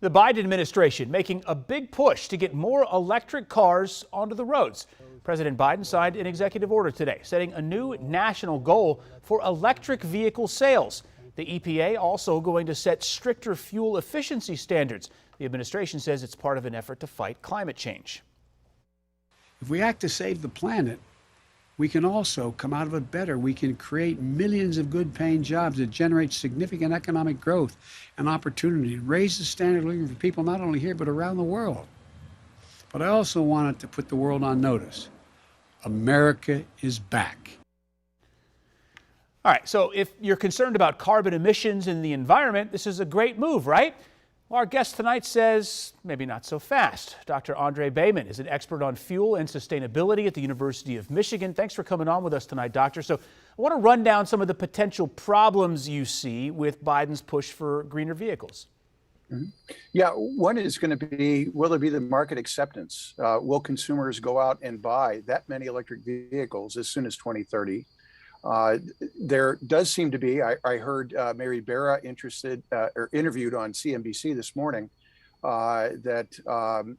The Biden administration making a big push to get more electric cars onto the roads. President Biden signed an executive order today, setting a new national goal for electric vehicle sales. The EPA also going to set stricter fuel efficiency standards. The administration says it's part of an effort to fight climate change. If we act to save the planet, we can also come out of it better. We can create millions of good-paying jobs that generate significant economic growth and opportunity, raise the standard of living for people not only here but around the world. But I also wanted to put the world on notice. America is back. All right, so if you're concerned about carbon emissions in the environment, this is a great move, right? Well, our guest tonight says maybe not so fast. Dr. Andre Boehmanare is an expert on fuel and sustainability at the University of Michigan. Thanks for coming on with us tonight, Doctor. So I want to run down some of the potential problems you see with Biden's push for greener vehicles. Mm-hmm. Yeah, one is going to be, will there be the market acceptance? Will consumers go out and buy that many electric vehicles as soon as 2030? There does seem to be, I heard Mary Barra interviewed on CNBC this morning that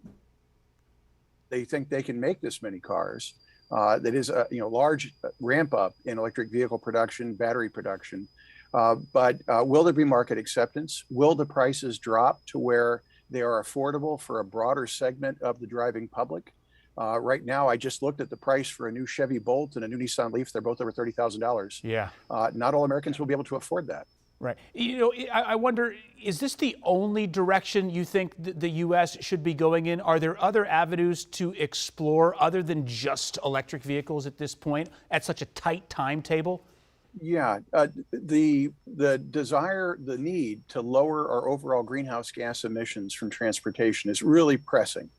they think they can make this many cars. That is a large ramp up in electric vehicle production, battery production. But will there be market acceptance? Will the prices drop to where they are affordable for a broader segment of the driving public? Right now, I just looked at the price for a new Chevy Bolt and a new Nissan Leaf. They're both over $30,000. Yeah. Not all Americans will be able to afford that. Right. I wonder, is this the only direction you think the U.S. should be going in? Are there other avenues to explore other than just electric vehicles at this point at such a tight timetable? Yeah, the desire, the need to lower our overall greenhouse gas emissions from transportation is really pressing.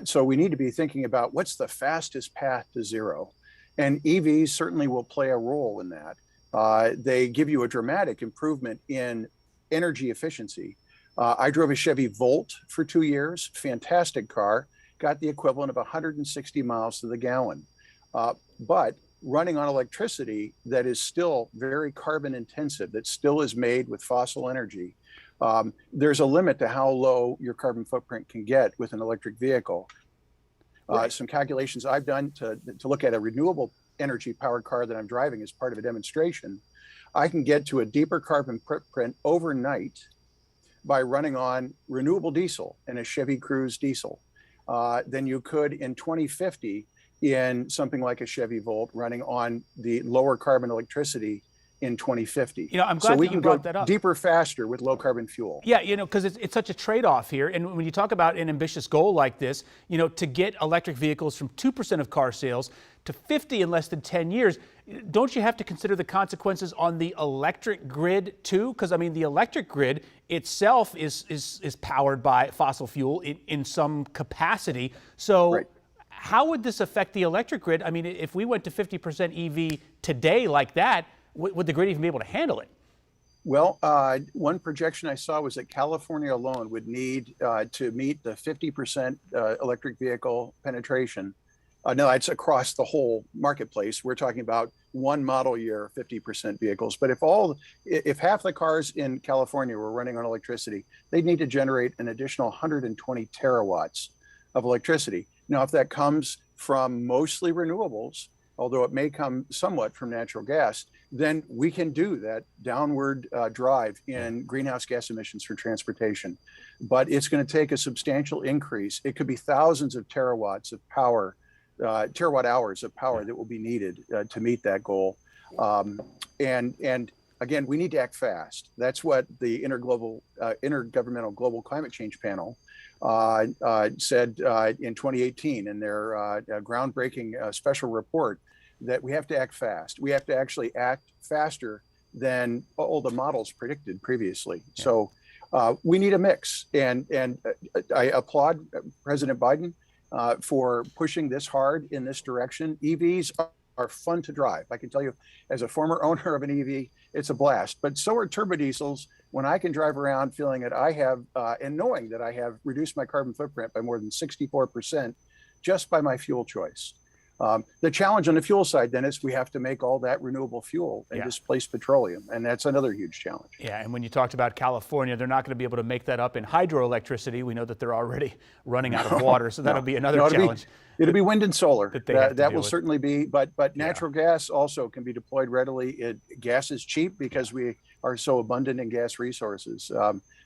So we need to be thinking about what's the fastest path to zero. And EVs certainly will play a role in that. They give you a dramatic improvement in energy efficiency. I drove a Chevy Volt for 2 years, fantastic car, got the equivalent of 160 miles to the gallon. But running on electricity that is still very carbon intensive, that still is made with fossil energy, there's a limit to how low your carbon footprint can get with an electric vehicle. Right. Some calculations I've done to look at a renewable energy powered car that I'm driving as part of a demonstration, I can get to a deeper carbon footprint overnight by running on renewable diesel and a Chevy Cruze diesel than you could in 2050 in something like a Chevy Volt running on the lower carbon electricity in 2050. I'm glad that you brought that up. Deeper, faster with low carbon fuel. Yeah, because it's such a trade-off here. And when you talk about an ambitious goal like this, to get electric vehicles from 2% of car sales to 50 in less than 10 years, don't you have to consider the consequences on the electric grid too? Because the electric grid itself is powered by fossil fuel in some capacity. So right. How would this affect the electric grid? If we went to 50% EV today like that, would the grid even be able to handle it? Well, one projection I saw was that California alone would need to meet the 50% electric vehicle penetration. No, it's across the whole marketplace. We're talking about one model year, 50% vehicles. But if half the cars in California were running on electricity, they'd need to generate an additional 120 terawatts of electricity. Now, if that comes from mostly renewables, although it may come somewhat from natural gas, then we can do that downward drive in greenhouse gas emissions for transportation. But it's going to take a substantial increase. It could be thousands of terawatts of power, terawatt hours of power that will be needed to meet that goal. And again, we need to act fast. That's what the Intergovernmental Global Climate Change Panel said in 2018 in their groundbreaking special report, that we have to act fast. We have to actually act faster than all the models predicted previously. Yeah. So we need a mix. And I applaud President Biden for pushing this hard in this direction. EVs are fun to drive. I can tell you, as a former owner of an EV, it's a blast. But so are turbo diesels. When I can drive around feeling that I have, and knowing that I have reduced my carbon footprint by more than 64% just by my fuel choice. The challenge on the fuel side, Dennis, we have to make all that renewable fuel and displace petroleum. And that's another huge challenge. Yeah, and when you talked about California, they're not going to be able to make that up in hydroelectricity. We know that they're already running out of water, so that'll be another challenge. It'll be wind and solar. That will with. certainly be, but natural gas also can be deployed readily. Gas is cheap because we are so abundant in gas resources.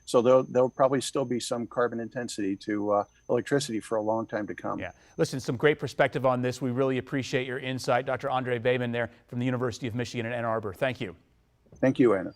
So there'll probably still be some carbon intensity to electricity for a long time to come. Yeah, listen, some great perspective on this. We really appreciate your insight. Dr. Andre Boehmanare there from the University of Michigan in Ann Arbor. Thank you. Thank you, Anna.